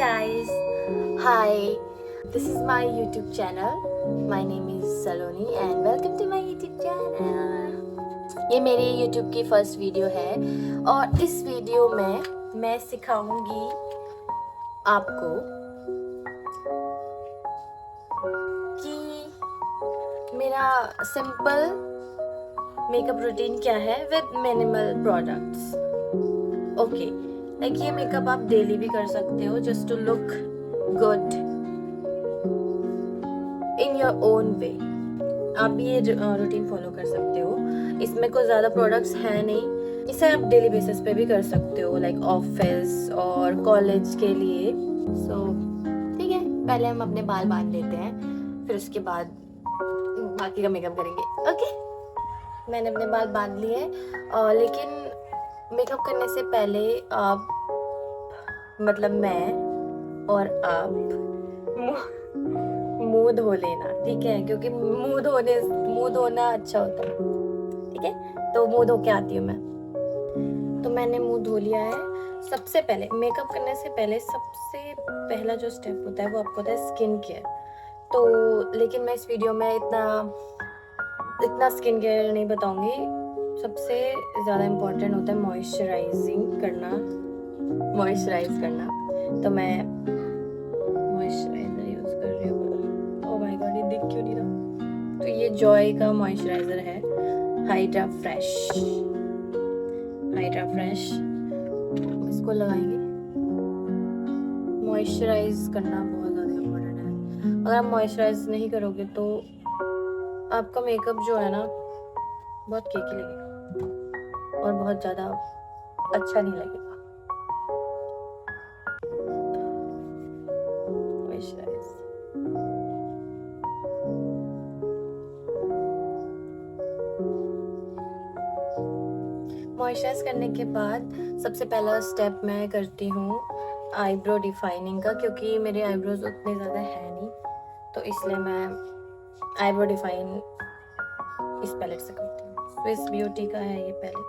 guys, hi. This is my YouTube channel. My name is Saloni and welcome to my YouTube channel. ये मेरी YouTube की first video है और इस video में मैं सिखाऊंगी आपको कि मेरा सिंपल मेकअप रूटीन क्या है with minimal products. Okay, like ये मेकअप आप डेली भी कर सकते हो just to look good in your own way. आप भी ये रूटीन फॉलो कर सकते हो. इसमें कोई ज़्यादा प्रोडक्ट्स है नहीं. इसे आप डेली बेसिस पे भी कर सकते हो, लाइक ऑफिस और कॉलेज के लिए. सो ठीक है, पहले हम अपने बाल बांध लेते हैं, फिर उसके बाद बाकी का मेकअप करेंगे. ओके, मैंने अपने बाल बांध लिए, लेकिन मेकअप करने से पहले आप मतलब मैं और आप मुंह धो लेना, ठीक है? क्योंकि मुंह धोना अच्छा होता है, ठीक है? तो मुंह धो के आती हूँ मैं. तो मैंने मुंह धो लिया है. सबसे पहले मेकअप करने से पहले सबसे पहला जो स्टेप होता है वो आपको होता है स्किन केयर. तो लेकिन मैं इस वीडियो में इतना स्किन केयर नहीं बताऊंगी. सबसे ज़्यादा इम्पोर्टेंट होता है मॉइस्चराइज करना. तो मैं मॉइस्चराइज़र यूज़ कर रही हूँ. ओह माय गॉड, ये दिख क्यों नहीं रहा? तो ये जॉय का मॉइस्चराइज़र है, हाइड्रा फ्रेश. इसको लगाएंगे. मॉइस्चराइज करना बहुत ज़्यादा इम्पोर्टेंट है. अगर आप मॉइस्चराइज नहीं करोगे तो आपका मेकअप जो है ना बहुत केकी लगेगा और बहुत ज़्यादा अच्छा नहीं लगेगा. मॉइस्चराइज करने के बाद सबसे पहला स्टेप मैं करती हूँ आईब्रो डिफाइनिंग का, क्योंकि मेरे आईब्रोज उतने ज़्यादा है नहीं, तो इसलिए मैं आईब्रो डिफाइन इस पैलेट से करती हूँ. स्विस ब्यूटी का है ये पैलेट.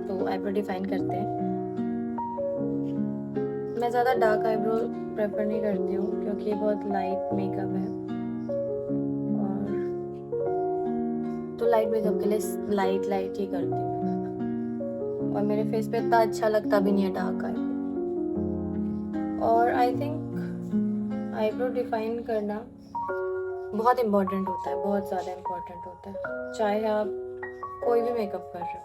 तो आईब्रो डिफाइन करते हैं. मैं ज़्यादा डार्क आईब्रो प्रेफर नहीं करती हूँ क्योंकि बहुत लाइट मेकअप है, और तो लाइट मेकअप के लिए लाइट ही करती हूँ. और मेरे फेस पे इतना अच्छा लगता भी नहीं है डार्क आईब्रो. और आई थिंक आईब्रो डिफाइन करना बहुत इम्पोर्टेंट होता है, बहुत ज़्यादा इम्पोर्टेंट होता है, चाहे आप कोई भी मेकअप कर रहे हो.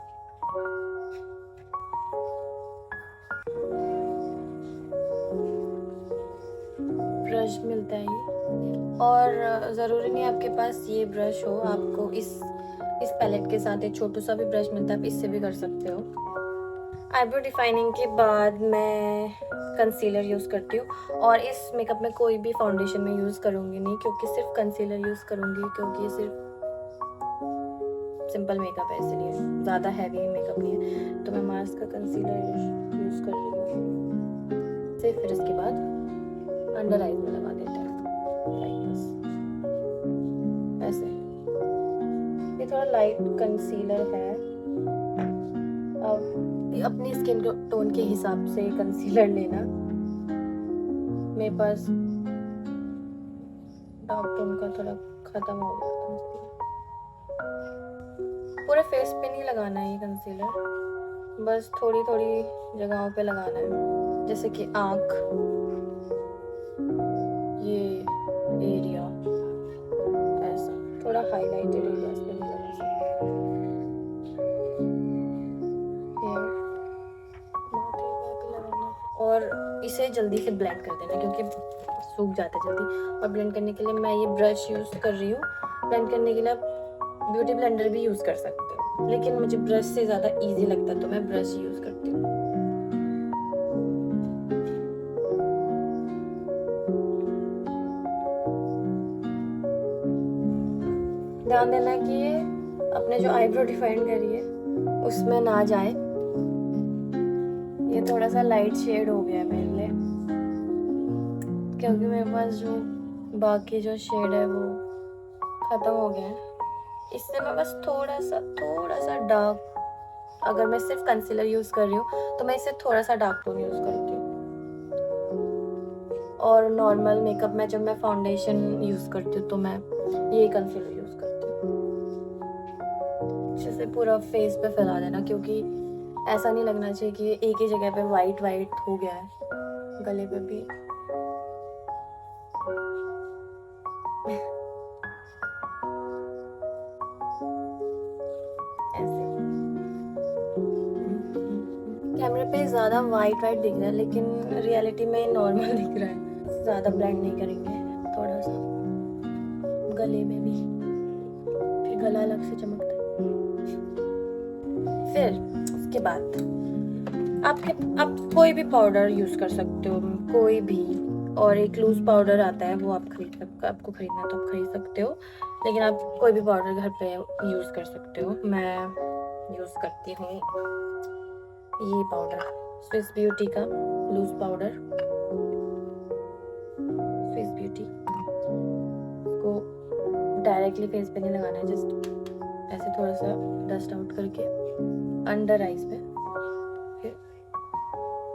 ब्रश मिलता है ये, और ज़रूरी नहीं आपके पास ये ब्रश हो. आपको इस पैलेट के साथ एक छोटा सा भी ब्रश मिलता है, आप इससे भी कर सकते हो. आईब्रो डिफाइनिंग के बाद मैं कंसीलर यूज़ करती हूँ, और इस मेकअप में कोई भी फाउंडेशन में यूज़ करूँगी नहीं, क्योंकि सिर्फ कंसीलर यूज़ करूँगी, क्योंकि ये सिर्फ सिंपल मेकअप है, इसलिए ज़्यादा हैवी मेकअप नहीं है. तो मैं मार्स का कंसीलर यूज़ कर रही हूँ. फिर इसके बाद अंडर आईज में लगा देते हैं, ऐसे. ये थोड़ा लाइट कंसीलर है. अब अपनी स्किन टोन के हिसाब से कंसीलर लेना. मेरे पास डार्क टोन का थोड़ा ख़त्म हो गया कंसीलर. पूरे फेस पे नहीं लगाना है ये कंसीलर, बस थोड़ी जगहों पे लगाना है, जैसे कि आँख, ये एरिया, ऐसा थोड़ा हाईलाइटेड एरियाज पे भी लगा सकते हैं. और इसे जल्दी से ब्लेंड कर देना, क्योंकि सूख जाता है जल्दी. और ब्लेंड करने के लिए मैं ये ब्रश यूज़ कर रही हूँ. ब्लेंड करने के लिए आप ब्यूटी ब्लेंडर भी यूज़ कर सकते हो, लेकिन मुझे ब्रश से ज़्यादा इजी लगता है, तो मैं ब्रश यूज़ करती हूँ. ध्यान देना कि ये अपने जो आईब्रो डिफाइन करी है उसमें ना जाए. ये थोड़ा सा लाइट शेड हो गया है मेरे लिए, क्योंकि मेरे पास जो बाकी जो शेड है वो ख़त्म हो गया है. इससे मैं बस थोड़ा सा डार्क, अगर मैं सिर्फ कंसीलर यूज़ कर रही हूँ तो मैं इससे थोड़ा सा डार्क टोन यूज़ करती हूँ. और नॉर्मल मेकअप में जब मैं फाउंडेशन यूज़ करती हूँ तो मैं ये कंसीलर यूज़ करती हूँ। अच्छे से पूरा फेस पे फैला देना, क्योंकि ऐसा नहीं लगना चाहिए कि एक ही जगह पे वाइट वाइट हो गया है। गले पे भी ऐसे कैमरे पे ज़्यादा वाइट वाइट दिख रहा है, लेकिन रियलिटी में नॉर्मल दिख रहा है। ज़्यादा ब्लेंड नहीं करेंगे, थोड़ा सा गले में भी, फिर गला अलग से चमकता है। फिर उसके बाद आप कोई भी पाउडर यूज़ कर सकते हो, कोई भी। और एक लूज पाउडर आता है, वो आपको खरीदना है तो आप खरीद सकते हो, लेकिन आप कोई भी पाउडर घर पे यूज़ कर सकते हो। मैं यूज़ करती हूँ ये पाउडर, स्विस ब्यूटी का लूज पाउडर। स्विस ब्यूटी को डायरेक्टली फेस पे नहीं लगाना है, जस्ट ऐसे थोड़ा सा डस्ट आउट करके अंडर आइज पे, फिर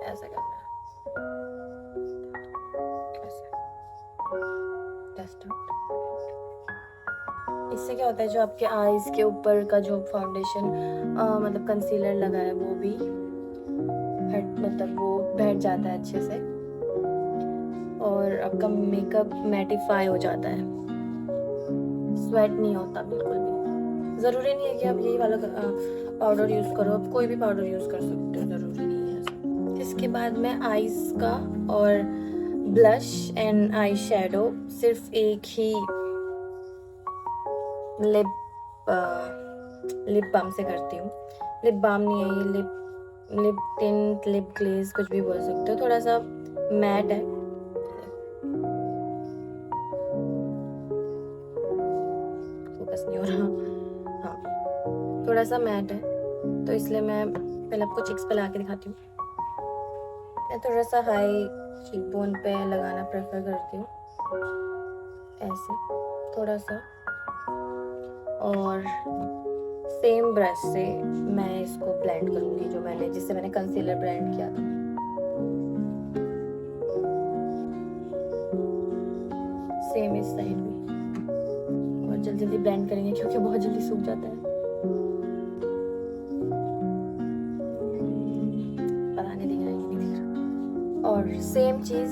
ऐसा करना है, ऐसे डस्ट आउट। इससे क्या होता है, जो आपके आईज के ऊपर का जो फाउंडेशन मतलब कंसीलर लगा है वो भी वो बैठ जाता है अच्छे से, और आपका मेकअप मैटिफाई हो जाता है, स्वेट नहीं होता बिल्कुल भी। ज़रूरी नहीं है कि आप यही वाला पाउडर यूज़ करो, आप कोई भी पाउडर यूज़ कर सकते हो, ज़रूरी नहीं है ऐसा। इसके बाद मैं आईज का और ब्लश एंड आई शेडो सिर्फ एक ही लिप बाम से करती हूँ। लिप बाम नहीं है ये, लिप टिंट, लिप ग्लेज, कुछ भी बोल सकते हो। थोड़ा सा मैट है, फोकस नहीं हो रहा, हाँ थोड़ा सा मैट है, तो इसलिए मैं पहले आपको चिक्स पे लगा के दिखाती हूँ। मैं थोड़ा सा हाई चीक बोन पे लगाना प्रेफर करती हूँ, ऐसे थोड़ा सा। और सेम ब्रश से मैं इसको ब्लेंड करूँगी, जिससे मैंने कंसीलर ब्लेंड किया था। सेम इस साइड भी, और जल्दी जल्दी ब्लेंड करेंगे क्योंकि बहुत जल्दी सूख जाता है। पता नहीं दिख रहा है कि नहीं दिख रहा। और सेम चीज़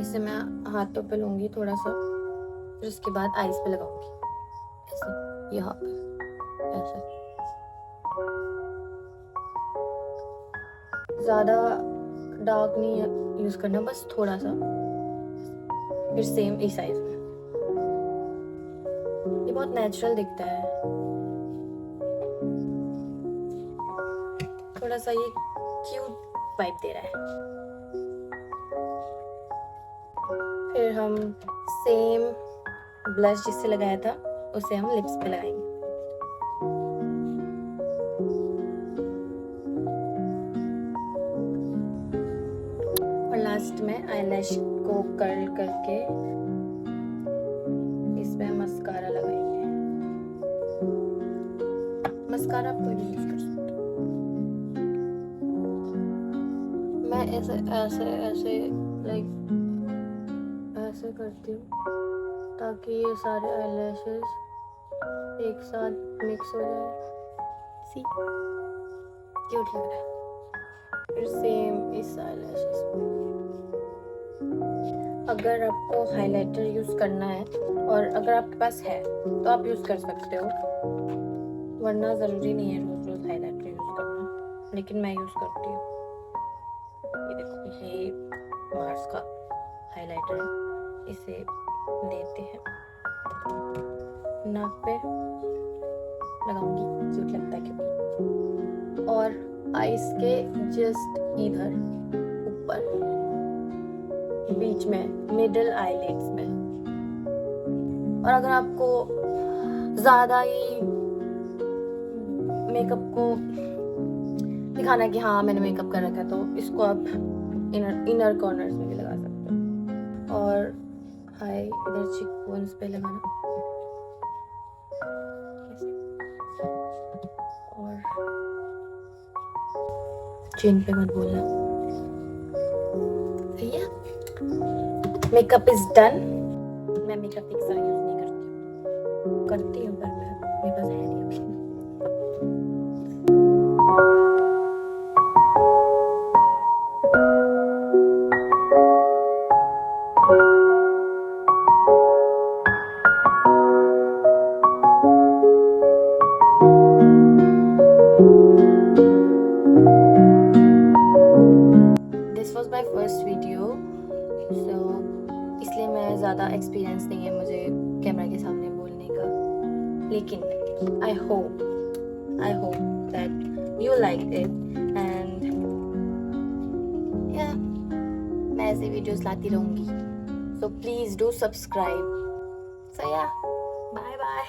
इसे मैं हाथों पे लूँगी थोड़ा सा, फिर उसके बाद आईज पे लगाऊंगी, ऐसे यहाँ पे, ऐसे। ज़्यादा डार्क नहीं यूज़ करना, बस थोड़ा सा। फिर सेम इस साइज में, ये बहुत नेचुरल दिखता है, थोड़ा सा ये क्यूट वाइब दे रहा है। फिर हम सेम ब्लश जिससे लगाया था उसे हम लिप्स पे लगाएंगे। और लास्ट में आईलैश को कर्ल करके इसमें मस्कारा लगाएंगे। मस्कारा आप कोई भी यूज कर सकते हो। मैं ऐसे ऐसे ऐसे लाइक ऐसे करती हूँ ताकि ये सारे आईलैशेस एक साथ मिक्स हो जाए। सी क्यूट लग रहा है। फिर सेम इस आईलैशेस पे, अगर आपको हाइलाइटर यूज़ करना है और अगर आपके पास है तो आप यूज़ कर सकते हो, वरना ज़रूरी नहीं है रोज़ रोज़ हाइलाइटर यूज़ करना, लेकिन मैं यूज़ करती हूँ। ये देखो, ये मार्स का हाइलाइटर है, इसे लेते हैं, नाक पे लगाऊंगी, क्यूट लगता है क्योंकि। और आईज के जस्ट इधर ऊपर बीच में, मिडिल आईलिड्स में। और अगर आपको ज़्यादा ही मेकअप को दिखाना कि हाँ मैंने मेकअप कर रखा है, तो इसको आप इनर कॉर्नर्स में भी लगा सकते हो। और हाई इधर चिक बोन्स पे लगाना, और चिन पे मत बोलना, सही है। Makeup is done. मैं मेकअप फिक्सर यूज नहीं करती हूँ पर मेरे पास है नहीं अभी। This was my first video, so इसलिए मैं ज़्यादा एक्सपीरियंस नहीं है मुझे कैमरा के सामने बोलने का, लेकिन I hope that you like it and या मैं ऐसी वीडियोस लाती रहूँगी, सो प्लीज़ डू सब्सक्राइब। सो या बाय बाय।